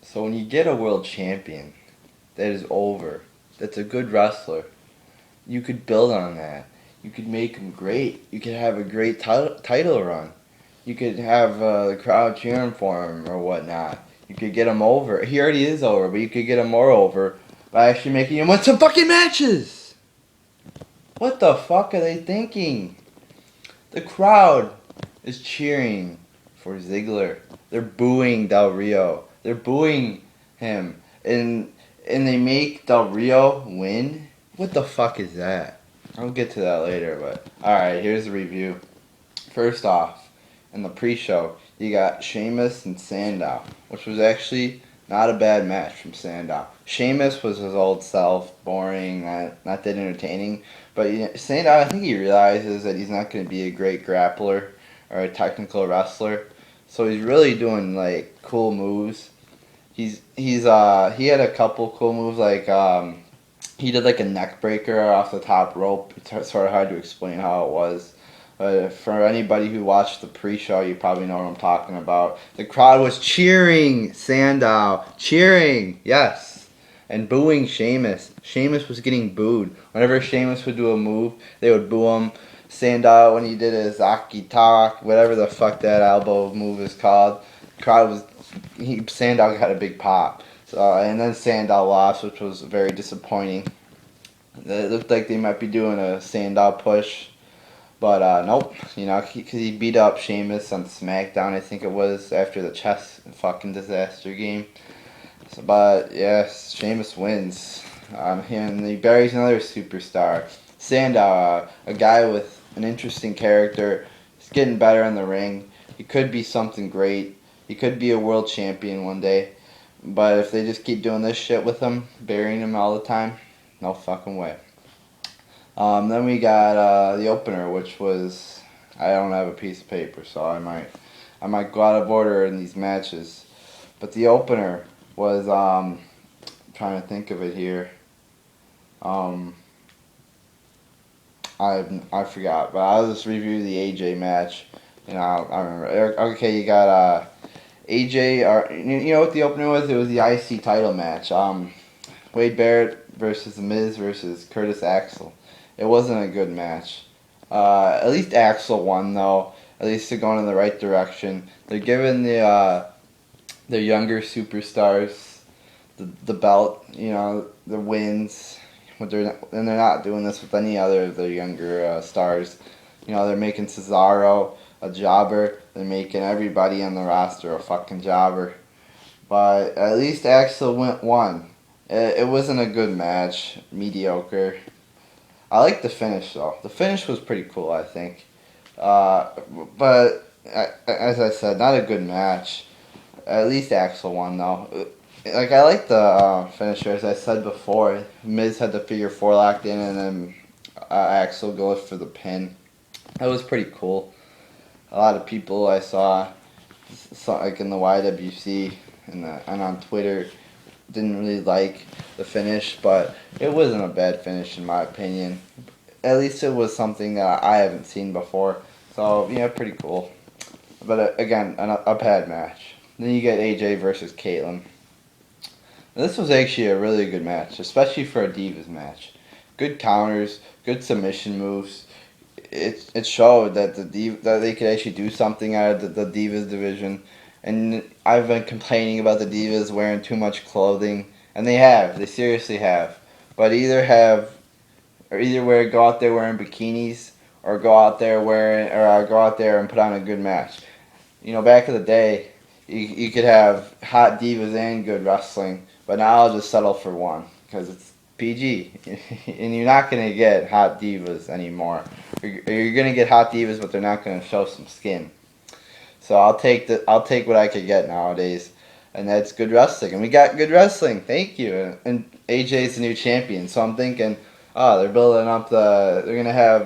So when you get a world champion that is over, that's a good wrestler, you could build on that. You could make him great. You could have a great title run. You could have the crowd cheering for him or whatnot. You could get him over. He already is over, but you could get him more over by actually making him win some fucking matches. What the fuck are they thinking? The crowd is cheering for Ziggler. They're booing Del Rio. They're booing him. And they make Del Rio win? What the fuck is that? I'll get to that later, but alright, here's the review. First off, in the pre-show, you got Sheamus and Sandow, which was actually not a bad match from Sandow. Sheamus was his old self, boring, not that entertaining. But Sandow, I think he realizes that he's not going to be a great grappler or a technical wrestler. So he's really doing like cool moves. He had a couple cool moves he did like a neck breaker off the top rope. It's sort of hard to explain how it was. But for anybody who watched the pre-show, you probably know what I'm talking about. The crowd was cheering Sandow. Cheering, yes. And booing Sheamus. Sheamus was getting booed. Whenever Sheamus would do a move, they would boo him. Sandow, when he did his Aki Talk, whatever the fuck that elbow move is called, the crowd was... Sandow got a big pop. And then Sandow lost, which was very disappointing. It looked like they might be doing a Sandow push. But nope, because he beat up Sheamus on SmackDown, I think it was, after the chess fucking disaster game. But yes, Sheamus wins. And he buries another superstar. Sandow, a guy with an interesting character. He's getting better in the ring. He could be something great. He could be a world champion one day. But if they just keep doing this shit with him, burying him all the time, no fucking way. Then we got the opener, which was, I don't have a piece of paper, so I might go out of order in these matches. But the opener was trying to think of it here. I forgot, but I'll just review the AJ match. I remember. Okay, you got AJ. You know what the opener was? It was the IC title match. Wade Barrett versus The Miz versus Curtis Axel. It wasn't a good match. At least Axel won, though. At least they're going in the right direction. They're giving the younger superstars the belt, the wins. And they're not doing this with any other of the younger stars. They're making Cesaro a jobber. They're making everybody on the roster a fucking jobber. But at least Axel won. It wasn't a good match. Mediocre. I like the finish, though. The finish was pretty cool, I think. But, as I said, not a good match. At least Axel won, though. I like the finisher, as I said before. Miz had the figure 4 locked in, and then Axel goes for the pin. That was pretty cool. A lot of people I saw like in the YWC and on Twitter, didn't really like the finish, but it wasn't a bad finish in my opinion. At least it was something that I haven't seen before. So, pretty cool. But again, a bad match. Then you get AJ versus Caitlyn. This was actually a really good match, especially for a Divas match. Good counters, good submission moves. It showed that that they could actually do something out of the Divas division. And I've been complaining about the Divas wearing too much clothing, and they seriously have. But either go out there wearing bikinis, or go out there and put on a good match. Back in the day, you could have hot divas and good wrestling, but now I'll just settle for one because it's PG, and you're not gonna get hot divas anymore. You're gonna get hot divas, but they're not gonna show some skin. So I'll take what I could get nowadays, and that's good wrestling. And we got good wrestling. Thank you. And AJ's the new champion, so I'm thinking, they're building up they're gonna have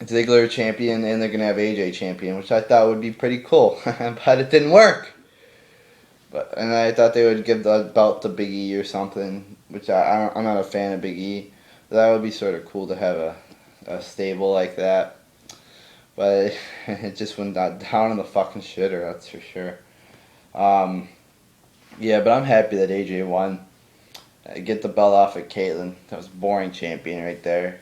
Ziggler champion, and they're gonna have AJ champion, which I thought would be pretty cool. But it didn't work. And I thought they would give the belt to Big E or something, which I'm not a fan of Big E. But that would be sort of cool to have a stable like that. But it just went down in the fucking shitter, that's for sure. Yeah, but I'm happy that AJ won. Get the belt off of Caitlyn. That was a boring champion right there.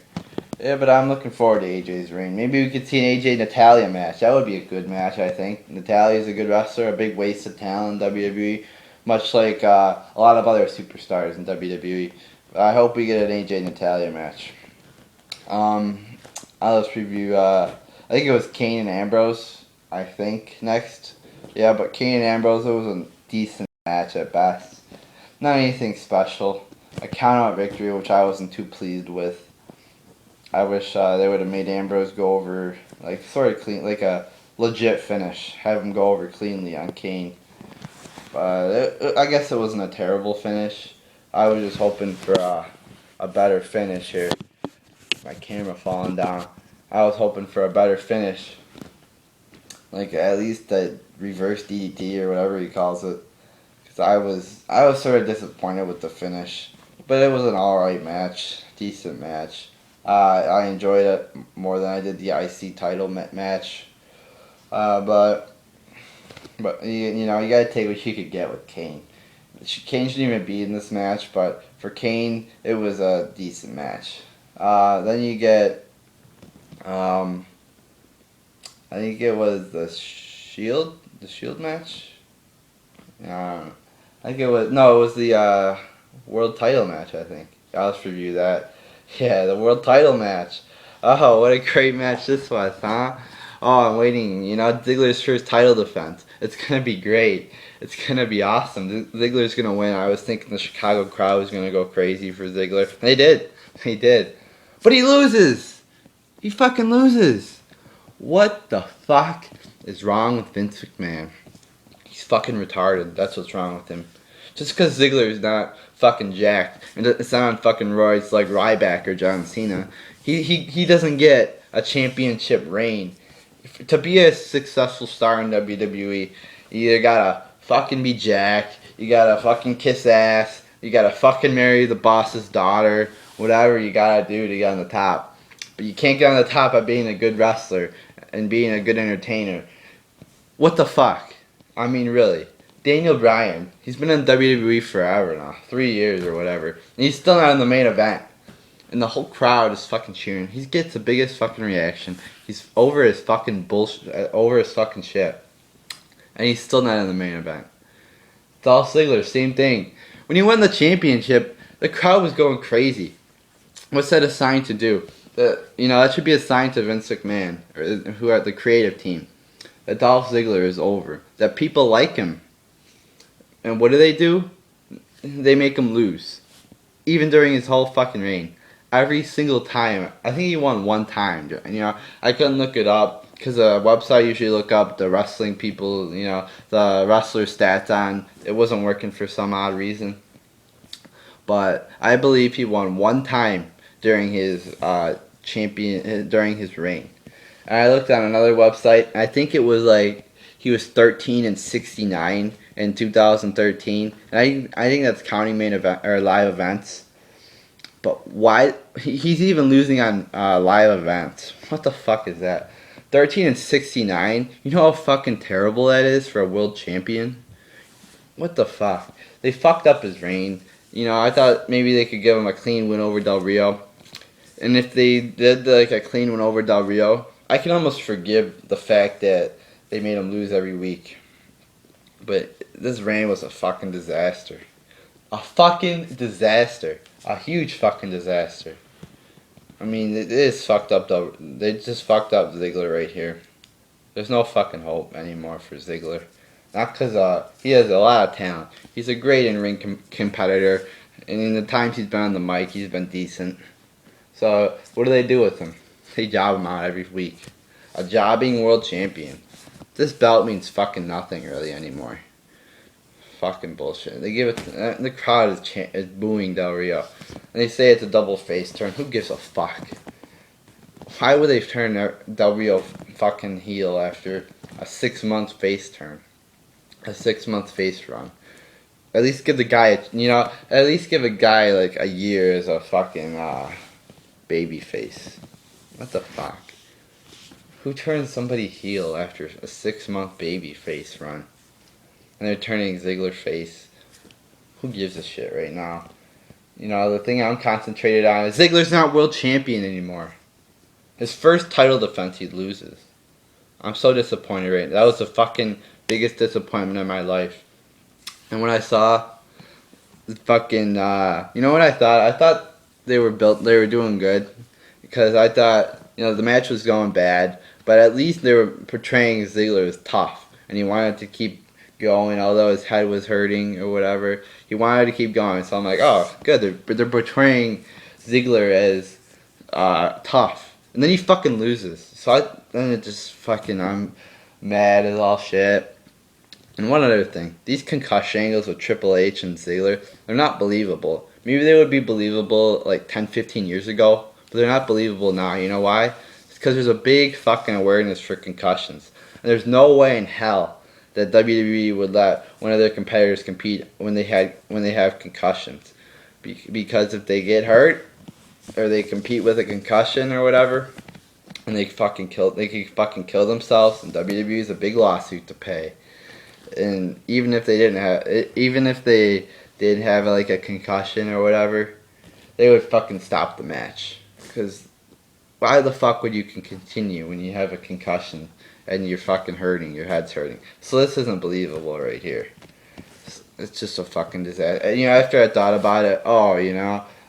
Yeah, but I'm looking forward to AJ's reign. Maybe we could see an AJ Natalia match. That would be a good match, I think. Natalia's a good wrestler, a big waste of talent in WWE, much like a lot of other superstars in WWE. I hope we get an AJ Natalia match. Um, I'll just review. I think it was Kane and Ambrose. I think next. Yeah, but Kane and Ambrose, it was a decent match at best. Not anything special. A count out victory, which I wasn't too pleased with. I wish they would have made Ambrose go over, like, sort of clean, like a legit finish. Have him go over cleanly on Kane. I guess it wasn't a terrible finish. I was just hoping for a better finish here. My camera falling down. I was hoping for a better finish. Like, at least a reverse DDT or whatever he calls it. Because I was sort of disappointed with the finish. But it was an alright match. Decent match. I enjoyed it more than I did the IC title match. But you know, you gotta take what you could get with Kane. Kane shouldn't even be in this match, but for Kane, it was a decent match. Then you get, I think it was the Shield match. I think it was no, it was the world title match. I think I'll just review that. Yeah, the world title match. Oh, what a great match this was, huh? Oh, I'm waiting. You know, Ziggler's first title defense. It's gonna be great. It's gonna be awesome. Ziggler's gonna win. I was thinking the Chicago crowd was gonna go crazy for Ziggler. They did. They did. But he loses. He fucking loses. What the fuck is wrong with Vince McMahon? He's fucking retarded. That's what's wrong with him. Just because Ziggler is not fucking jacked and it's not on fucking roids like Ryback or John Cena, he doesn't get a championship reign. To be a successful star in WWE, you either gotta fucking be jacked, you gotta fucking kiss ass, you gotta fucking marry the boss's daughter, whatever you gotta do to get on the top. But you can't get on the top by being a good wrestler and being a good entertainer. What the fuck? I mean, really. Daniel Bryan, he's been in WWE forever now, 3 years or whatever, and he's still not in the main event. And the whole crowd is fucking cheering. He gets the biggest fucking reaction. He's over his fucking bullshit, over his fucking shit. And he's still not in the main event. Dolph Ziggler, same thing. When he won the championship, the crowd was going crazy. What's that a sign to do? That should be a sign to Vince McMahon, or who are the creative team, that Dolph Ziggler is over. That people like him. And what do? They make him lose. Even during his whole fucking reign. Every single time. I think he won one time. I couldn't look it up because the website usually look up the wrestling people, the wrestler stats on. It wasn't working for some odd reason. But I believe he won one time during his during his reign. And I looked on another website. And I think it was like he was 13-69 in 2013. And I think that's counting main event or live events. But why? He's even losing on live events. What the fuck is that? 13-69. You know how fucking terrible that is for a world champion? What the fuck? They fucked up his reign. I thought maybe they could give him a clean win over Del Rio. And if they did like a clean win over Del Rio, I can almost forgive the fact that they made him lose every week. But this reign was a fucking disaster. A fucking disaster. A huge fucking disaster. I mean, it is fucked up though. They just fucked up Ziggler right here. There's no fucking hope anymore for Ziggler. Not because he has a lot of talent. He's a great in-ring competitor. And in the times he's been on the mic, he's been decent. So, what do they do with him? They job him out every week. A jobbing world champion. This belt means fucking nothing really anymore. Fucking bullshit. They give it. The crowd is booing Del Rio, and they say it's a double face turn. Who gives a fuck? Why would they turn Del Rio fucking heel after a 6-month face turn, a 6-month face run? At least give the guy, at least give a guy like a year as a fucking baby face. What the fuck? Who turns somebody heel after a 6-month baby face run? And they're turning Ziggler face. who gives a shit right now? You know, the thing I'm concentrated on is Ziggler's not world champion anymore. His first title defense, he loses. I'm so disappointed right now. That was the fucking biggest disappointment in my life. And when I saw the fucking, you know what I thought? I thought they were doing good. Because I thought, you know, the match was going bad. But at least they were portraying Ziggler as tough. And he wanted to keep going, although his head was hurting or whatever. He wanted to keep going. So I'm like, oh, good. They're portraying Ziggler as tough. And then he fucking loses. So then it just fucking, I'm mad as all shit. And one other thing, these concussion angles with Triple H and Ziggler, they're not believable. Maybe they would be believable like 10, 15 years ago, but they're not believable now. You know why? It's because there's a big fucking awareness for concussions. And there's no way in hell that WWE would let one of their competitors compete when they have concussions. Because if they get hurt, or they compete with a concussion or whatever, and they could fucking kill themselves, and WWE is a big lawsuit to pay. And even if they didn't have like a concussion or whatever, they would fucking stop the match. Because why the fuck would you continue when you have a concussion and you're fucking hurting, your head's hurting? So this isn't believable right here. It's just a fucking disaster. And, you know, after I thought about it,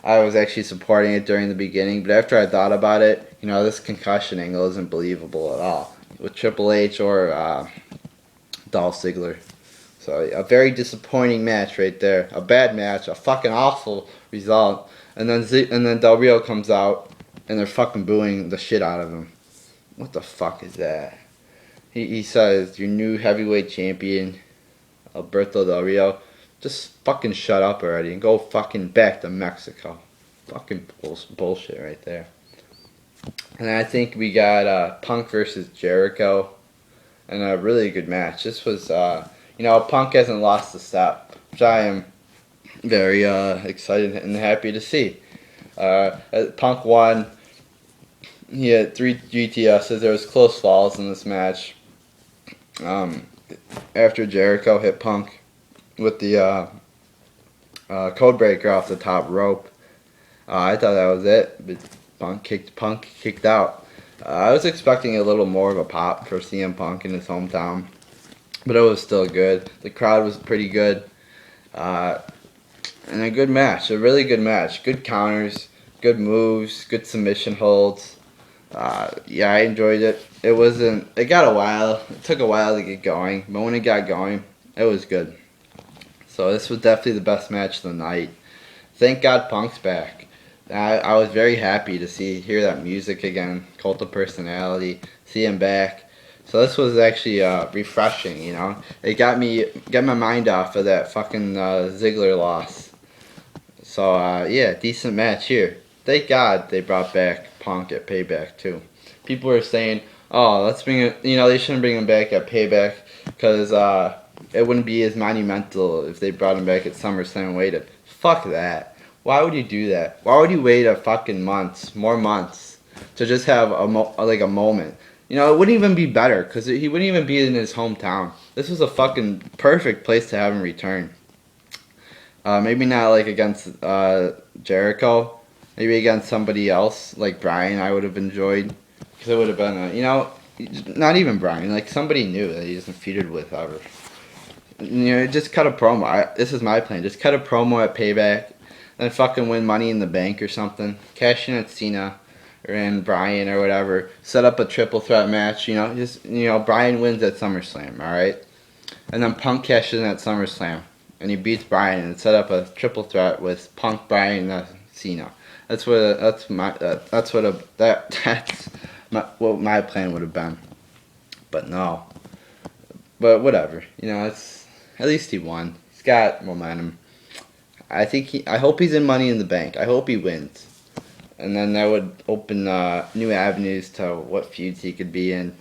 I was actually supporting it during the beginning, but after I thought about it, you know, this concussion angle isn't believable at all with Triple H or Dolph Ziggler. So a very disappointing match right there. A bad match, a fucking awful result. And then Del Rio comes out and they're fucking booing the shit out of him. What the fuck is that? He says, your new heavyweight champion, Alberto Del Rio, just fucking shut up already and go fucking back to Mexico. Fucking bullshit right there. And I think we got Punk versus Jericho. And a really good match. This was, Punk hasn't lost a step, which I am very excited and happy to see. Punk won. He had 3 GTSs. There was close falls in this match. After Jericho hit Punk with the code breaker off the top rope, I thought that was it. But Punk kicked out. I was expecting a little more of a pop for CM Punk in his hometown, but it was still good. The crowd was pretty good, and a good match, a really good match. Good counters, good moves, good submission holds. Yeah, I enjoyed it. It took a while to get going, but when it got going, it was good. So this was definitely the best match of the night. Thank God Punk's back. I was very happy to hear that music again, Cult of Personality, see him back. So this was actually refreshing, you know. It got my mind off of that fucking Ziggler loss. So yeah, decent match here. Thank God they brought back Punk at Payback too. People were saying, oh, let's bring it. You know, they shouldn't bring him back at Payback because it wouldn't be as monumental if they brought him back at SummerSlam and waited. Fuck that. Why would you do that? Why would you wait a fucking more months, to just have a moment? You know, it wouldn't even be better, because he wouldn't even be in his hometown. This was a fucking perfect place to have him return. Maybe not like against Jericho. Maybe against somebody else, like Bryan, I would have enjoyed. Because it would have been, not even Bryan, like somebody new that he isn't feuded with ever. You know, just cut a promo. This is my plan. Just cut a promo at Payback. Then fucking win Money in the Bank or something. Cash in at Cena and Bryan or whatever. Set up a triple threat match. Bryan wins at SummerSlam, alright? And then Punk cashes in at SummerSlam. And he beats Bryan and set up a triple threat with Punk, Bryan, and Cena. That's what my plan would have been. But no. But whatever. You know, at least he won. He's got momentum. I hope he's in Money in the Bank. I hope he wins. And then that would open new avenues to what feuds he could be in.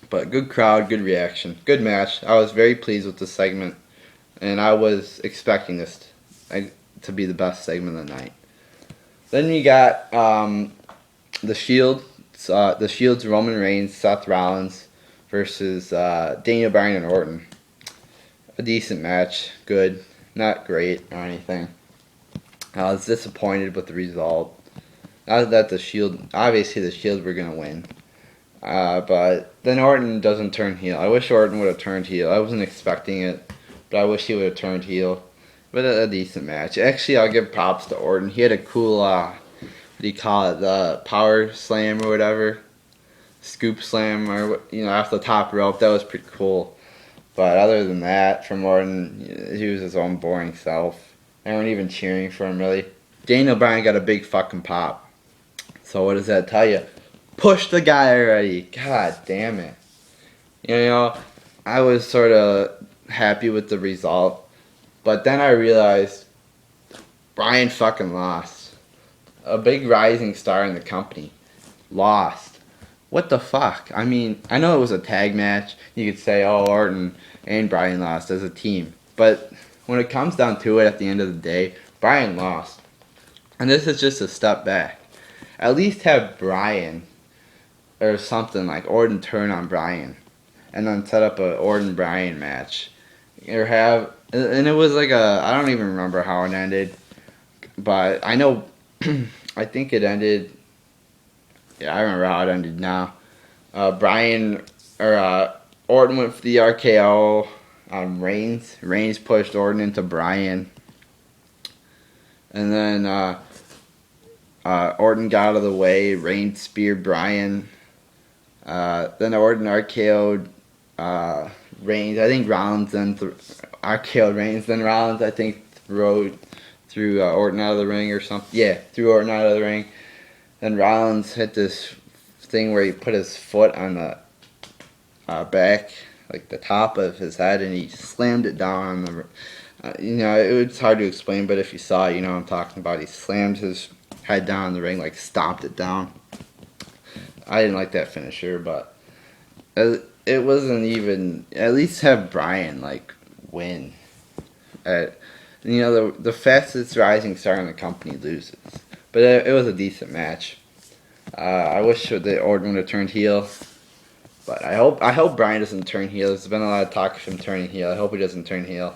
But good crowd, good reaction, good match. I was very pleased with the segment. And I was expecting this to be the best segment of the night. Then you got the Shield. The Shield's Roman Reigns, Seth Rollins versus Daniel Bryan and Orton. A decent match. Good. Not great or anything. I was disappointed with the result. Not that the Shield, obviously the Shield were going to win. But then Orton doesn't turn heel. I wish Orton would have turned heel. I wasn't expecting it, but I wish he would have turned heel. But a decent match. Actually, I'll give props to Orton. He had a cool, what do you call it, the power slam or whatever. Scoop slam or, off the top rope. That was pretty cool. But other than that, from Orton, he was his own boring self. They weren't even cheering for him, really. Daniel Bryan got a big fucking pop. So what does that tell you? Push the guy already. God damn it. I was sort of happy with the result. But then I realized Bryan fucking lost. A big rising star in the company. Lost. What the fuck? I mean, I know it was a tag match. You could say, oh, Orton and Bryan lost as a team. But when it comes down to it at the end of the day, Bryan lost. And this is just a step back. At least have Bryan or something like Orton turn on Bryan. And then set up a Orton-Bryan match. Or have... And it was like I don't even remember how it ended. But I know... I think it ended... Yeah, I remember how it ended now. Orton went for the RKO on Reigns. Reigns pushed Orton into Bryan. And then Orton got out of the way. Reigns speared Bryan. Then Orton RKO'd Reigns. I think Rollins then RKO'd Reigns. Then Rollins, I think, threw Orton out of the ring or something. Yeah, threw Orton out of the ring. Then Rollins hit this thing where he put his foot on the back, like the top of his head, and he slammed it down on the... it's hard to explain, but if you saw it, you know what I'm talking about. He slammed his head down in the ring, like stomped it down. I didn't like that finisher, but it wasn't even... At least have Bryan, win. The fastest rising star in the company loses. But it was a decent match. I wish the Orton would have turned heel. But I hope Bryan doesn't turn heel. There's been a lot of talk of him turning heel. I hope he doesn't turn heel.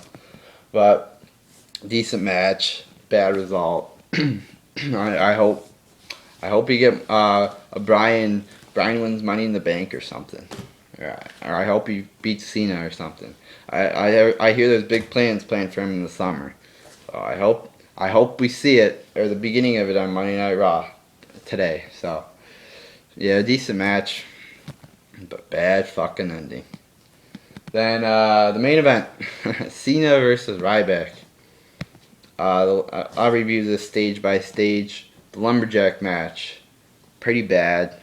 But decent match, bad result. I hope he get a Bryan wins Money in the Bank or something. Or I hope he beats Cena or something. I hear there's big plans planned for him in the summer. So I hope we see it, or the beginning of it, on Monday Night Raw today. So, yeah, decent match, but bad fucking ending. Then, the main event, Cena versus Ryback. I'll review this stage by stage. The Lumberjack match, pretty bad.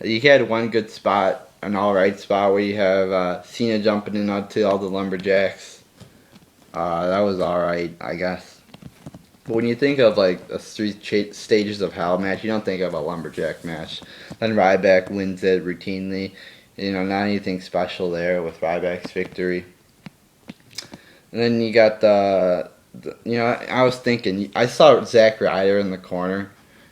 You had one good spot, an alright spot, where you have Cena jumping in onto all the Lumberjacks. That was alright, I guess. But when you think of a three stages of hell match, you don't think of a Lumberjack match. Then Ryback wins it routinely. Not anything special there with Ryback's victory. And then you got I was thinking, I saw Zack Ryder in the corner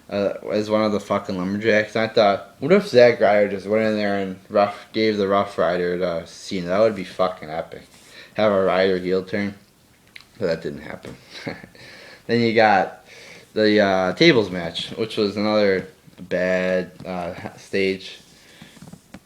as one of the fucking Lumberjacks. And I thought, what if Zack Ryder just went in there and gave the Rough Rider to Cena? That would be fucking epic. Have a Ryder heel turn. But that didn't happen. Then you got the tables match, which was another bad stage.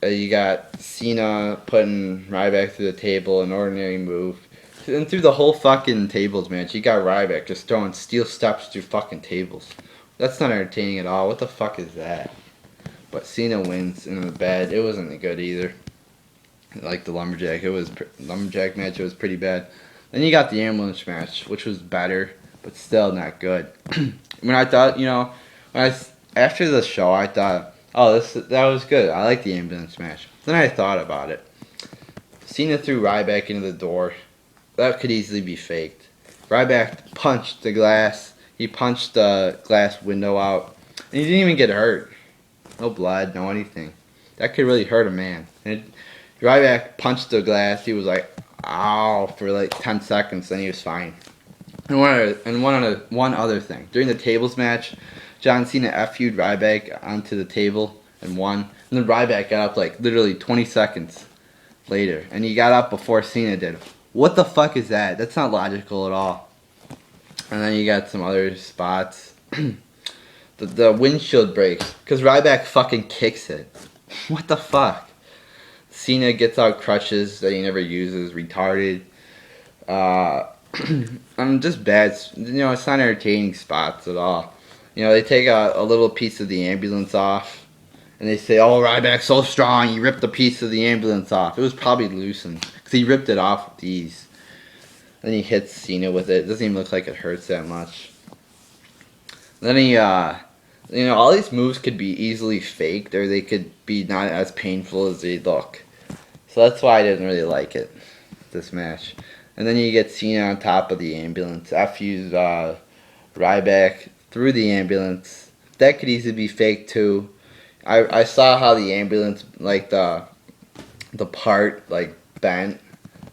You got Cena putting Ryback through the table, an ordinary move. And through the whole fucking tables match, you got Ryback just throwing steel steps through fucking tables. That's not entertaining at all. What the fuck is that? But Cena wins in the bad. It wasn't good either. Like the Lumberjack. Lumberjack match, it was pretty bad. Then you got the ambulance match, which was better, but still not good. When I thought, after the show, I thought, oh, that was good. I like the ambulance match. Then I thought about it. Cena threw Ryback into the door. That could easily be faked. Ryback punched the glass. He punched the glass window out. And he didn't even get hurt. No blood, no anything. That could really hurt a man. And Ryback punched the glass. He was like, ow, for 10 seconds. Then he was fine. And one other thing. During the tables match, John Cena FU'd Ryback onto the table and won. And then Ryback got up literally 20 seconds later. And he got up before Cena did. What the fuck is that? That's not logical at all. And then you got some other spots. The windshield breaks because Ryback fucking kicks it. What the fuck? Cena gets out crutches that he never uses. Retarded. I'm just bad. You know, it's not entertaining spots at all. You know, they take a little piece of the ambulance off, and they say, "Oh, Ryback's so strong, he ripped a piece of the ambulance off." It was probably loosened because he ripped it off with ease. Then he hits Cena with it. It doesn't even look like it hurts that much. Then he, you know, all these moves could be easily faked, or they could be not as painful as they look. So that's why I didn't really like it, this match. And then you get Cena on top of the ambulance. Fuse Ryback through the ambulance. That could easily be fake too. I saw how the ambulance, like the part like bent,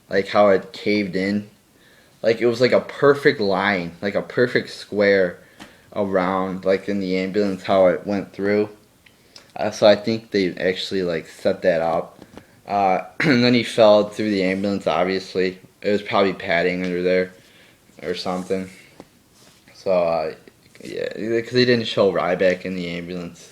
like how it caved in. Like it was like a perfect line, like a perfect square around, like in the ambulance, how it went through. So I think they actually like set that up. And then he fell through the ambulance, obviously. It was probably padding under there or something. So, yeah, because they didn't show Ryback in the ambulance.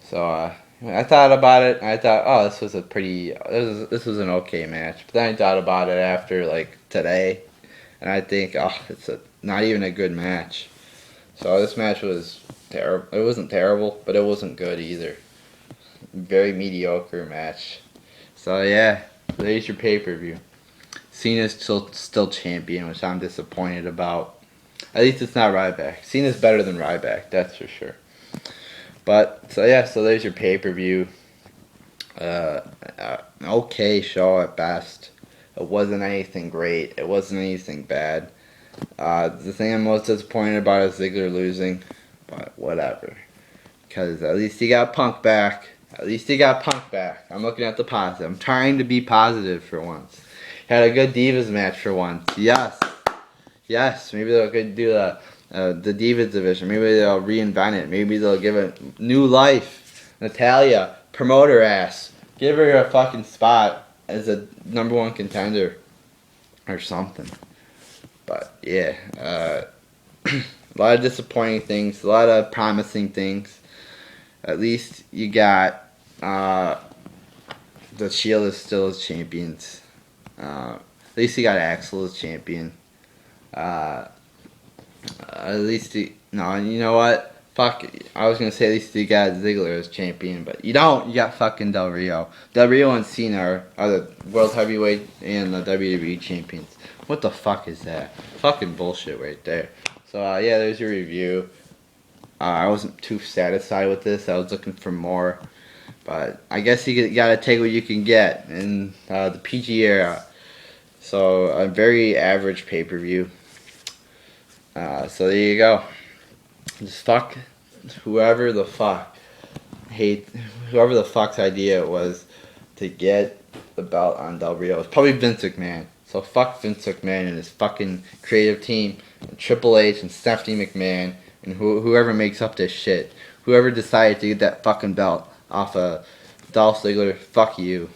So, I thought about it, and I thought, oh, this was this was an okay match. But then I thought about it after, like, today, and I think, oh, it's not even a good match. So this match was terrible. It wasn't terrible, but it wasn't good either. Very mediocre match. So, yeah, there's your pay-per-view. Cena's still champion, which I'm disappointed about. At least it's not Ryback. Cena's better than Ryback, that's for sure. But, so yeah, so there's your pay-per-view. Okay show at best. It wasn't anything great. It wasn't anything bad. The thing I'm most disappointed about is Ziggler losing. But whatever. Because at least he got Punk back. At least he got Punk back. I'm looking at the positive. I'm trying to be positive for once. Had a good Divas match for once. Yes. Yes. Maybe they'll do the Divas division. Maybe they'll reinvent it. Maybe they'll give it new life. Natalya, promote her ass. Give her a fucking spot as a #1 contender. Or something. But, yeah. A lot of disappointing things. A lot of promising things. At least you got the Shield is still as champions. At least you got Axel as champion. At least you know what? Fuck. I was gonna say at least you got Ziggler as champion, but you don't. You got fucking Del Rio. Del Rio and Cena are the World Heavyweight and the WWE champions. What the fuck is that? Fucking bullshit right there. So yeah, there's your review. I wasn't too satisfied with this. I was looking for more. But I guess you gotta take what you can get in the PG era. So a very average pay-per-view. So there you go. Just fuck whoever the fuck's idea it was to get the belt on Del Rio. It's probably Vince McMahon. So fuck Vince McMahon and his fucking creative team, and Triple H and Stephanie McMahon, and whoever makes up this shit. Whoever decided to get that fucking belt off of Dolph Ziggler, fuck you.